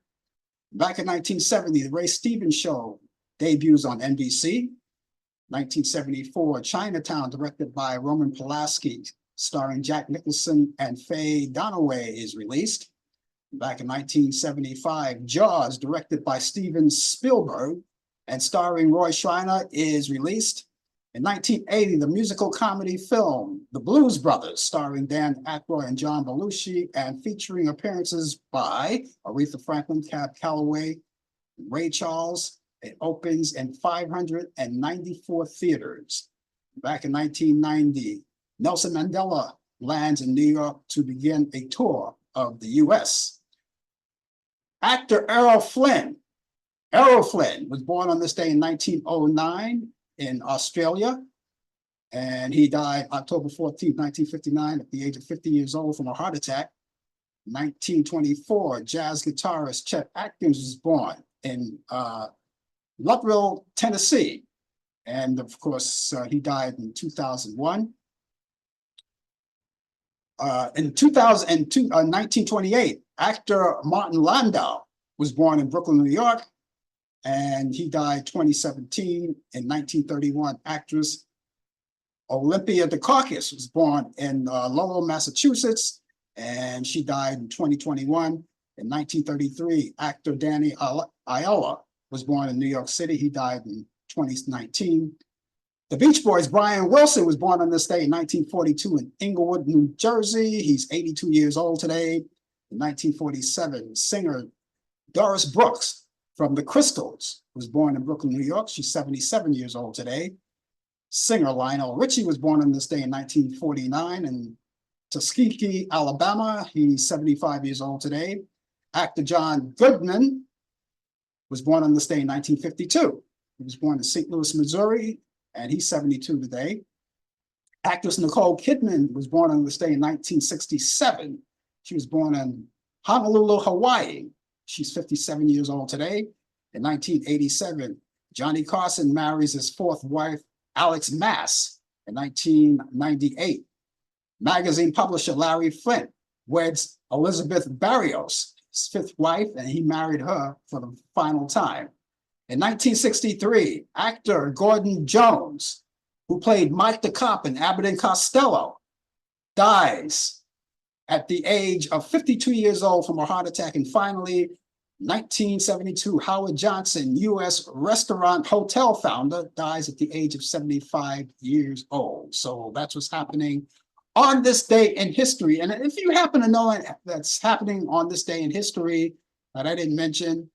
Back in 1970, the Ray Stevens Show debuts on NBC. 1974, Chinatown, directed by Roman Polanski, starring Jack Nicholson and Faye Dunaway, is released. Back in 1975, Jaws, directed by Steven Spielberg and starring Roy Schreiner, is released. In 1980, the musical comedy film The Blues Brothers, starring Dan Aykroyd and John Belushi, and featuring appearances by Aretha Franklin, Cab Calloway, Ray Charles. It opens in 594 theaters. Back in 1990, Nelson Mandela lands in New York to begin a tour of the US. Actor Errol Flynn was born on this day in 1909 in Australia, and he died October 14th, 1959 at the age of 50 years old from a heart attack. 1924, jazz guitarist Chet Atkins was born in Luttrell, Tennessee. And of course, he died in 2001. In 1928, actor Martin Landau was born in Brooklyn, New York, and he died 2017. In 1931, actress Olympia Dukakis was born in Lowell, Massachusetts, and she died in 2021. In 1933, actor Danny Aiello was born in New York City. He died in 2019. The Beach Boys' Brian Wilson was born on this day in 1942 in Englewood, New Jersey. He's 82 years old today. In 1947, singer Doris Brooks from the Crystals was born in Brooklyn, New York. She's 77 years old today. Singer Lionel Richie was born on this day in 1949 in Tuskegee, Alabama. He's 75 years old today. Actor John Goodman was born on this day in 1952. He was born in St. Louis, Missouri, and he's 72 today. Actress Nicole Kidman was born on this day in 1967. She was born in Honolulu, Hawaii. She's 57 years old today. In 1987, Johnny Carson marries his fourth wife, Alex Mass. In 1998, magazine publisher Larry Flint weds Elizabeth Barrios, his fifth wife, and he married her for the final time. In 1963, actor Gordon Jones, who played Mike the Cop in Abbott and Costello, dies at the age of 52 years old from a heart attack. And finally, 1972, Howard Johnson, U.S. restaurant hotel founder, dies at the age of 75 years old. So that's what's happening on this day in history. And if you happen to know that's happening on this day in history that I didn't mention,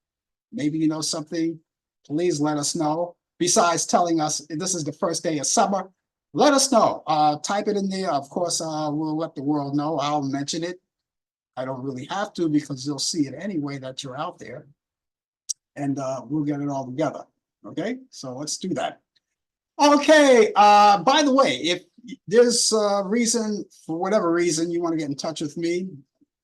maybe you know something, please let us know. Besides telling us this is the first day of summer, let us know. Type it in there. Of course, we'll let the world know. I'll mention it. I don't really have to because they'll see it anyway that you're out there. And we'll get it all together. Okay, so let's do that. Okay, by the way, if there's a reason, for whatever reason, you want to get in touch with me,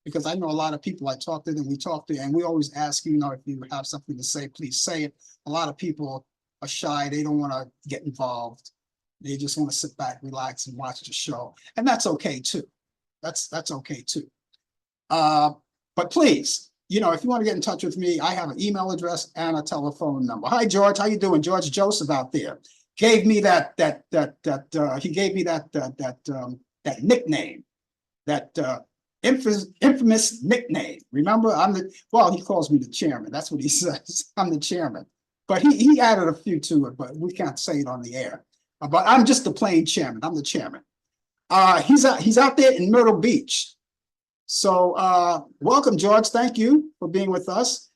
because I know a lot of people I talk to and we talk to, and we always ask, you know, if you have something to say, please say it. A lot of people are shy. They don't want to get involved. They just want to sit back, relax, and watch the show. And that's okay too. That's okay too. But please, you know, if you want to get in touch with me, I have an email address and a telephone number. Hi, George. How you doing? George Joseph out there gave me that he gave me that nickname, that infamous nickname. Remember, he calls me the chairman. That's what he says. I'm the chairman. But he added a few to it, but we can't say it on the air. But I'm just the plain chairman. I'm the chairman. He's out there in Myrtle Beach. So welcome, George. Thank you for being with us.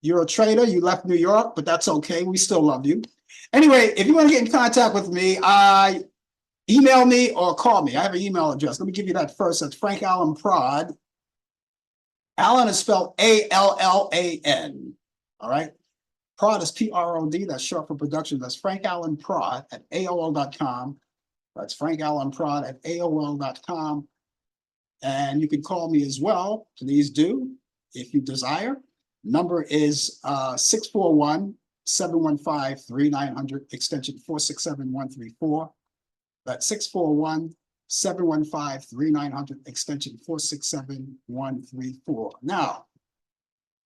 You're a trader. You left New York, but that's okay. We still love you. Anyway, if you want to get in contact with me, email me or call me. I have an email address. Let me give you that first. That's Frank Allan Prod. Allan is spelled Allan. All right. Prod is Prod. That's short for production. That's Frank Allan Prod at AOL.com. That's Frank Allan Prod at AOL.com. And you can call me as well. Please do, if you desire. Number is 641-715-3900, extension 467134. That's 641-715-3900, extension 467134. Now,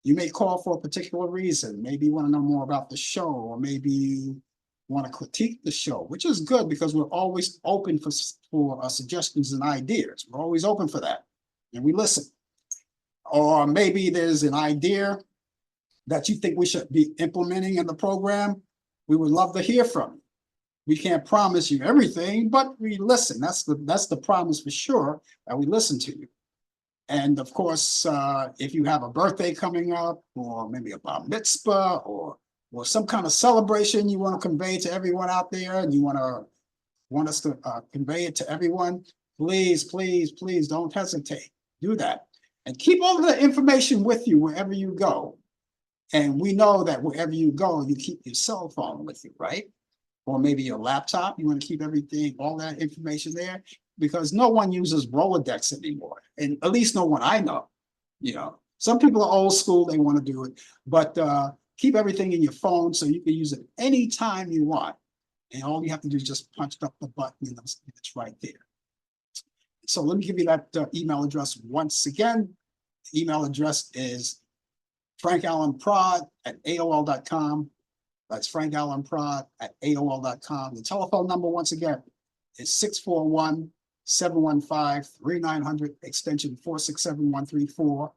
you may call for a particular reason. Maybe you want to know more about the show, or maybe you want to critique the show, which is good because we're always open for suggestions and ideas. We're always open for that, and we listen. Or maybe there's an idea that you think we should be implementing in the program. We would love to hear from you. We can't promise you everything, but we listen. That's the promise for sure, that we listen to you. And of course, if you have a birthday coming up, or maybe a bar mitzvah, or some kind of celebration you want to convey to everyone out there, and you want us to convey it to everyone, please, please, please don't hesitate. Do that. And keep all the information with you wherever you go. And we know that wherever you go, you keep your cell phone with you, right? Or maybe your laptop. You want to keep everything, all that information there, because no one uses Rolodex anymore. And at least no one I know. You know, some people are old school, they want to do it, but keep everything in your phone so you can use it anytime you want. And all you have to do is just punch up the button and it's right there. So let me give you that email address once again. The email address is frankallanprod at AOL.com. That's frankallanprod at AOL.com. The telephone number, once again, is 641-715-3900, extension 467134.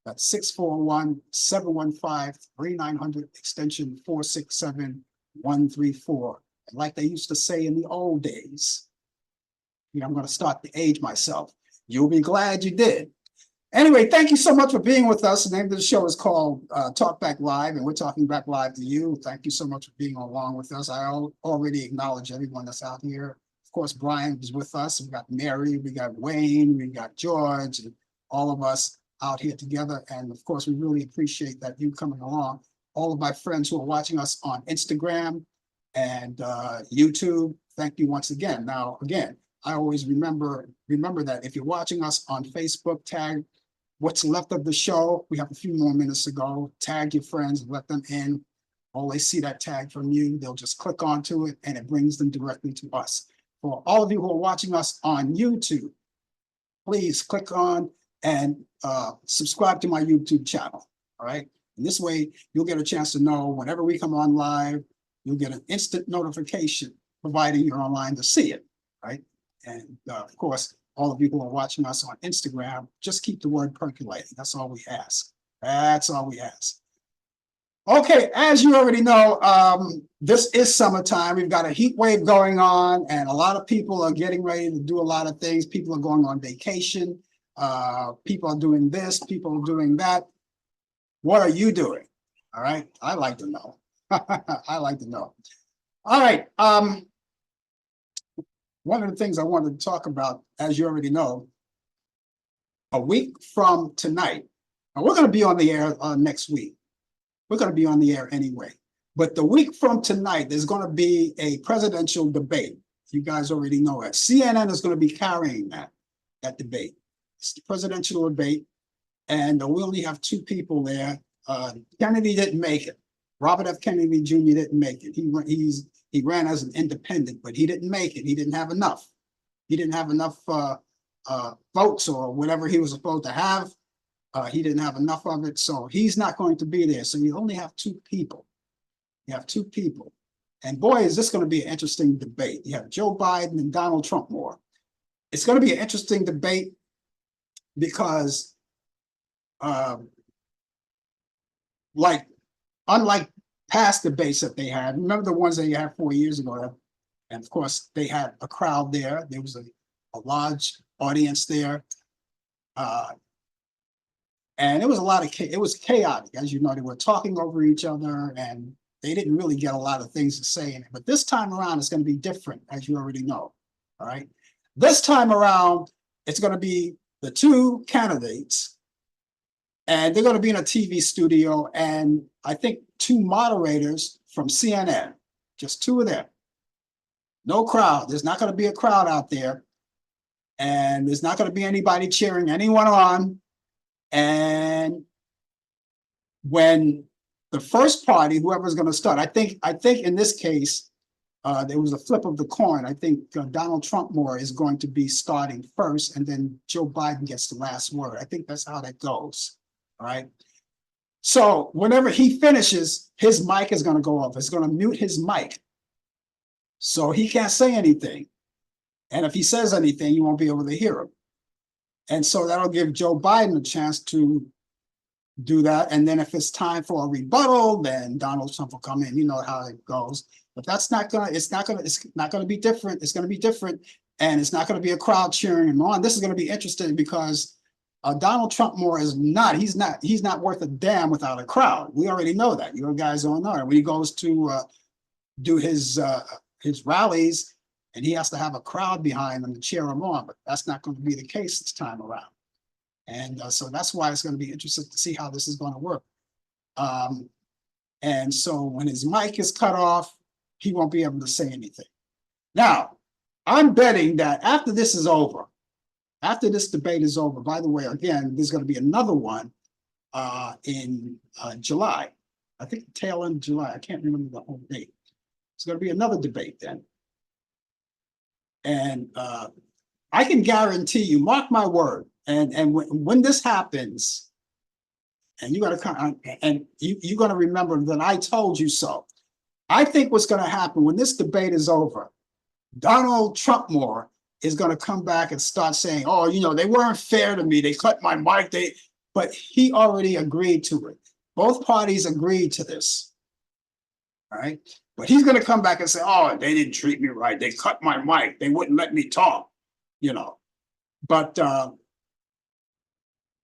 That's 641-715-3900, extension 467134. And like they used to say in the old days, I'm going to start to age myself. You'll be glad you did. Anyway, thank you so much for being with us. The name of the show is called Talk Back Live, and we're talking back live to you. Thank you so much for being along with us. I already acknowledge everyone that's out here. Of course, Brian is with us. We got Mary, we got Wayne, we got George, and all of us out here together. And of course, we really appreciate that you coming along. All of my friends who are watching us on Instagram and YouTube, thank you once again. Now, again, I always remember that if you're watching us on Facebook, tag what's left of the show. We have a few more minutes to go. Tag your friends, let them in. All they see that tag from you, they'll just click onto it and it brings them directly to us. For all of you who are watching us on YouTube, please click on and subscribe to my YouTube channel. All right. And this way you'll get a chance to know whenever we come on live, you'll get an instant notification, providing you're online to see it. Right. And of course, all of you who are watching us on Instagram, just keep the word percolating. That's all we ask. That's all we ask. Okay, as you already know, this is summertime. We've got a heat wave going on, and a lot of people are getting ready to do a lot of things. People are going on vacation. People are doing this. People are doing that. What are you doing? All right, I like to know. I like to know. All right. one of the things I wanted to talk about, as you already know, a week from tonight, and we're going to be on the air next week. We're going to be on the air anyway. But the week from tonight, there's going to be a presidential debate. You guys already know it. CNN is going to be carrying that debate. It's the presidential debate, and we only have two people there. Kennedy didn't make it. Robert F. Kennedy Jr. didn't make it. He ran as an independent, but he didn't make it. He didn't have enough. He didn't have enough votes or whatever he was supposed to have. He didn't have enough of it, so he's not going to be there. So you only have two people. You have two people. And boy, is this going to be an interesting debate. You have Joe Biden and Donald Trump more. It's going to be an interesting debate because unlike past debates that they had, remember the ones that you had 4 years ago, and of course they had a crowd there. There was a large audience there. And it was it was chaotic. As you know, they were talking over each other and they didn't really get a lot of things to say in it. But this time around, it's going to be different, as you already know. All right. This time around, it's going to be the two candidates, and they're going to be in a TV studio, and I think two moderators from CNN, just two of them. No crowd. There's not going to be a crowd out there, and there's not going to be anybody cheering anyone on. And when the first party, whoever's going to start, I think in this case, there was a flip of the coin. I think Donald Trump more is going to be starting first, and then Joe Biden gets the last word. I think that's how that goes. All right. So whenever he finishes, his mic is going to go off. It's going to mute his mic. So he can't say anything. And if he says anything, you won't be able to hear him. And so that'll give Joe Biden a chance to do that. And then if it's time for a rebuttal, then Donald Trump will come in. You know how it goes. But it's not gonna be different. It's gonna be different. And it's not gonna be a crowd cheering him on. This is gonna be interesting because Donald Trump more is not, he's not worth a damn without a crowd. We already know that. You guys all know it. When he goes to do his rallies, and he has to have a crowd behind him to cheer him on, but that's not going to be the case this time around. And so that's why it's going to be interesting to see how this is going to work. And so when his mic is cut off, he won't be able to say anything. Now, I'm betting that after this is over, after this debate is over, by the way, again, there's going to be another one in July. I think the tail end of July. I can't remember the whole date. It's going to be another debate then. And I can guarantee you, mark my word, and when this happens, and you got to come, and you're going to remember that I told you so. I think what's going to happen when this debate is over, Donald Trump more is going to come back and start saying, "Oh, you know, they weren't fair to me. They cut my mic." But he already agreed to it. Both parties agreed to this. All right. But he's going to come back and say, "Oh, they didn't treat me right. They cut my mic. They wouldn't let me talk," you know. But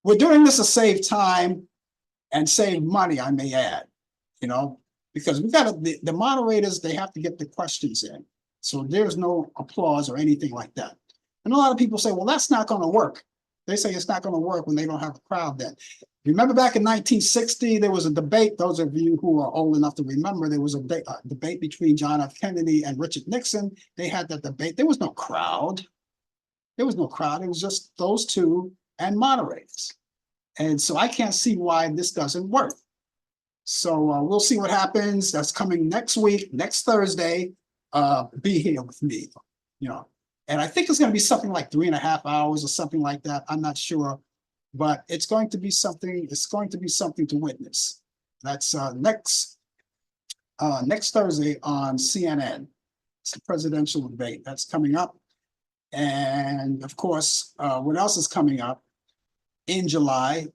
we're doing this to save time and save money, I may add, you know, because we got the moderators, they have to get the questions in. So there's no applause or anything like that. And a lot of people say, well, that's not going to work. They say it's not going to work when they don't have a crowd then. Remember back in 1960, there was a debate. Those of you who are old enough to remember, there was a debate between John F. Kennedy and Richard Nixon. They had that debate. There was no crowd. There was no crowd. It was just those two and moderators. And so I can't see why this doesn't work. So we'll see what happens. That's coming next week, next Thursday. Be here with me, you know. And I think it's going to be something like 3.5 hours or something like that. I'm not sure. But it's going to be something. It's going to be something to witness. That's next Thursday on CNN. It's the presidential debate that's coming up, and of course, what else is coming up in July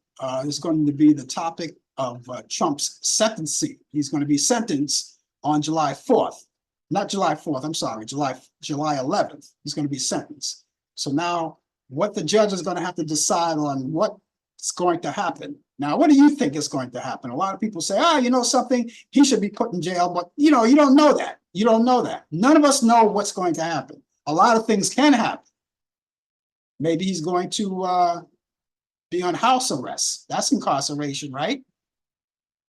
is going to be the topic of Trump's sentencing. He's going to be sentenced on July 4th, not July 4th. I'm sorry, July 11th. He's going to be sentenced. So now, what the judge is going to have to decide on what's going to happen. Now, what do you think is going to happen? A lot of people say, you know something, he should be put in jail, but you know, you don't know that. You don't know that. None of us know what's going to happen. a lot of things can happen. Maybe he's going to be on house arrest. That's incarceration, right?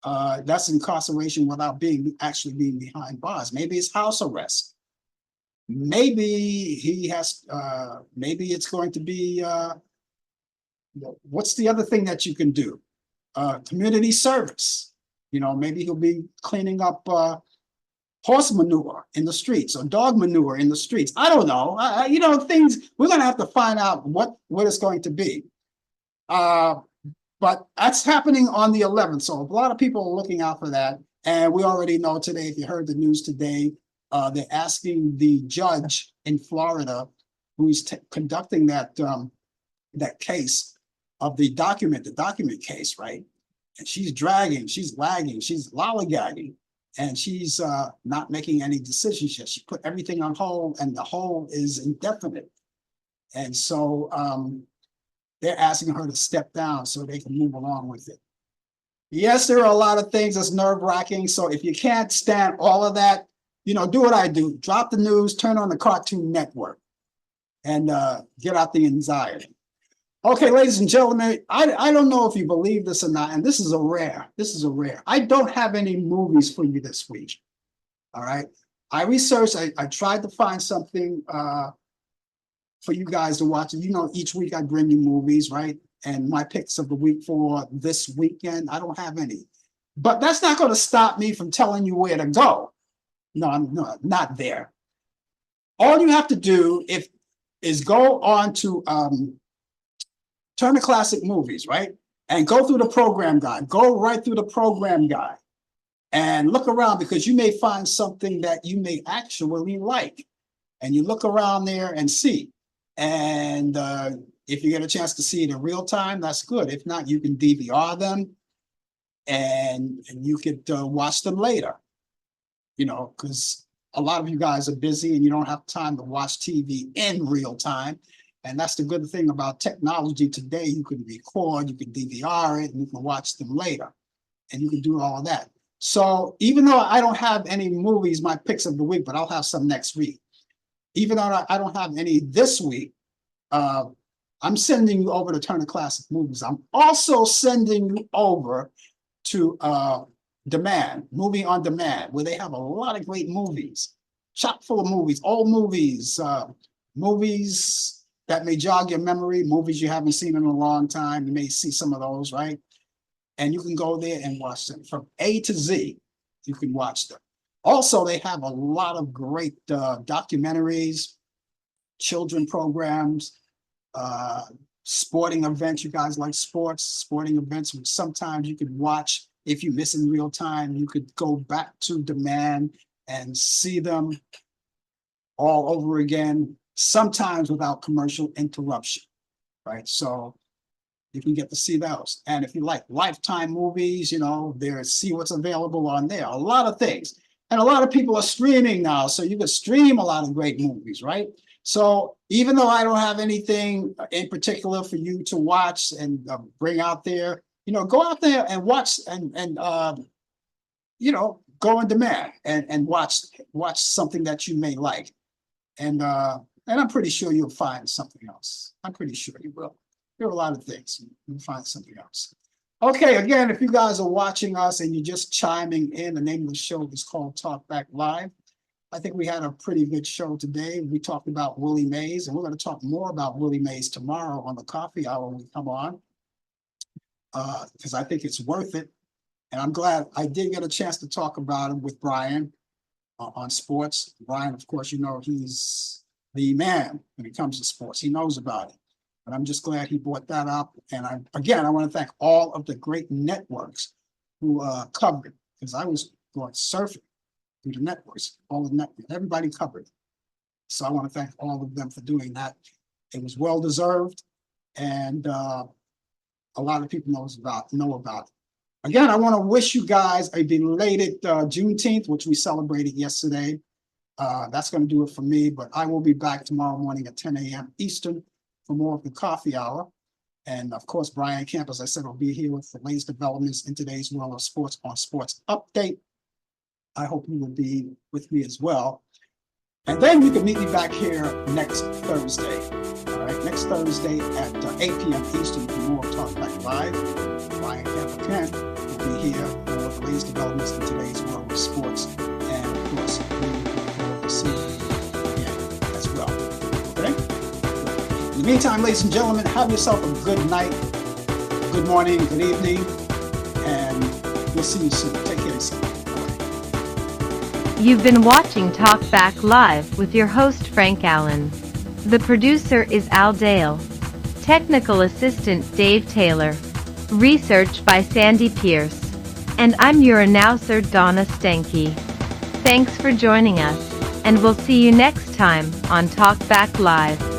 That's incarceration without actually being behind bars. Maybe it's house arrest. Maybe he has, maybe it's going to be, what's the other thing that you can do? Community service. You know, maybe he'll be cleaning up horse manure in the streets or dog manure in the streets. I don't know. You know, things, we're going to have to find out what it's going to be. But that's happening on the 11th. So a lot of people are looking out for that. And we already know today, if you heard the news today, they're asking the judge in Florida who's conducting that case of the document case, right? And she's dragging, she's lagging, she's lollygagging, and she's not making any decisions yet. She put everything on hold, and the hold is indefinite. And so they're asking her to step down so they can move along with it. Yes, there are a lot of things that's nerve-wracking. So if you can't stand all of that, you know, do what I do. Drop the news, turn on the Cartoon Network, and get out the anxiety. Okay, ladies and gentlemen, I don't know if you believe this or not, and this is a rare. I don't have any movies for you this week. All right. I researched, I tried to find something for you guys to watch. You know, each week I bring you movies, right? And my picks of the week for this weekend, I don't have any. But that's not going to stop me from telling you where to go. No, I'm not there. All you have to do is go on to Turner Classic Movies, right? And go through the program guide. Go right through the program guide and look around, because you may find something that you may actually like. And you look around there and see. And if you get a chance to see it in real time, that's good. If not, you can DVR them and you could watch them later. You know, because a lot of you guys are busy and you don't have time to watch TV in real time. And that's the good thing about technology today. You can record, you can DVR it, and you can watch them later. And you can do all of that. So even though I don't have any movies, my picks of the week, but I'll have some next week. Even though I don't have any this week, I'm sending you over to Turner Classic Movies. I'm also sending you over to Demand, Movie on Demand, where they have a lot of great movies, chock full of movies, old movies, movies that may jog your memory, movies you haven't seen in a long time. You may see some of those, right? And you can go there and watch them from A to Z. You can watch them. Also, they have a lot of great documentaries, children programs, sporting events. You guys like sporting events, which sometimes you could watch. If you miss in real time, you could go back to Demand and see them all over again, sometimes without commercial interruption, right? So you can get to see those. And if you like Lifetime movies, you know, see what's available on there. A lot of things. And a lot of people are streaming now, so you can stream a lot of great movies, right? So even though I don't have anything in particular for you to watch and bring out there, you know, go out there and watch and you know, go on Demand and watch something that you may like. And I'm pretty sure you'll find something else. I'm pretty sure you will. There are a lot of things. You'll find something else. Okay, again, if you guys are watching us and you're just chiming in, the name of the show is called Talk Back Live. I think we had a pretty good show today. We talked about Willie Mays, and we're going to talk more about Willie Mays tomorrow on the coffee hour when we come on, because I think it's worth it. And I'm glad I did get a chance to talk about him with Brian on sports. Brian, of course, you know, he's the man when it comes to sports. He knows about it. But I'm just glad he brought that up. And I want to thank all of the great networks who covered, because I was going surfing through the networks, all the networks, everybody covered. So I want to thank all of them for doing that. It was well deserved, and a lot of people know about it. Again, I want to wish you guys a belated Juneteenth, which we celebrated yesterday. That's going to do it for me, but I will be back tomorrow morning at 10 a.m. Eastern for more of the coffee hour. And of course, Brian Camp, as I said, will be here with the latest developments in today's world of sports on Sports Update. I hope you will be with me as well. And then you can meet me back here next Thursday. All right, next Thursday at 8 p.m. Eastern for more Talk Back Live. Brian Campbell will be here for the latest developments in today's world of sports. And of course, we look forward to seeing you again as well. Okay? In the meantime, ladies and gentlemen, have yourself a good night, good morning, good evening, and we'll see you soon. Take care of yourself. You've been watching Talk Back Live with your host Frank Allen. The producer is Al Dale. Technical assistant Dave Taylor. Research by Sandy Pierce. And I'm your announcer Donna Stenke. Thanks for joining us, and we'll see you next time on Talk Back Live.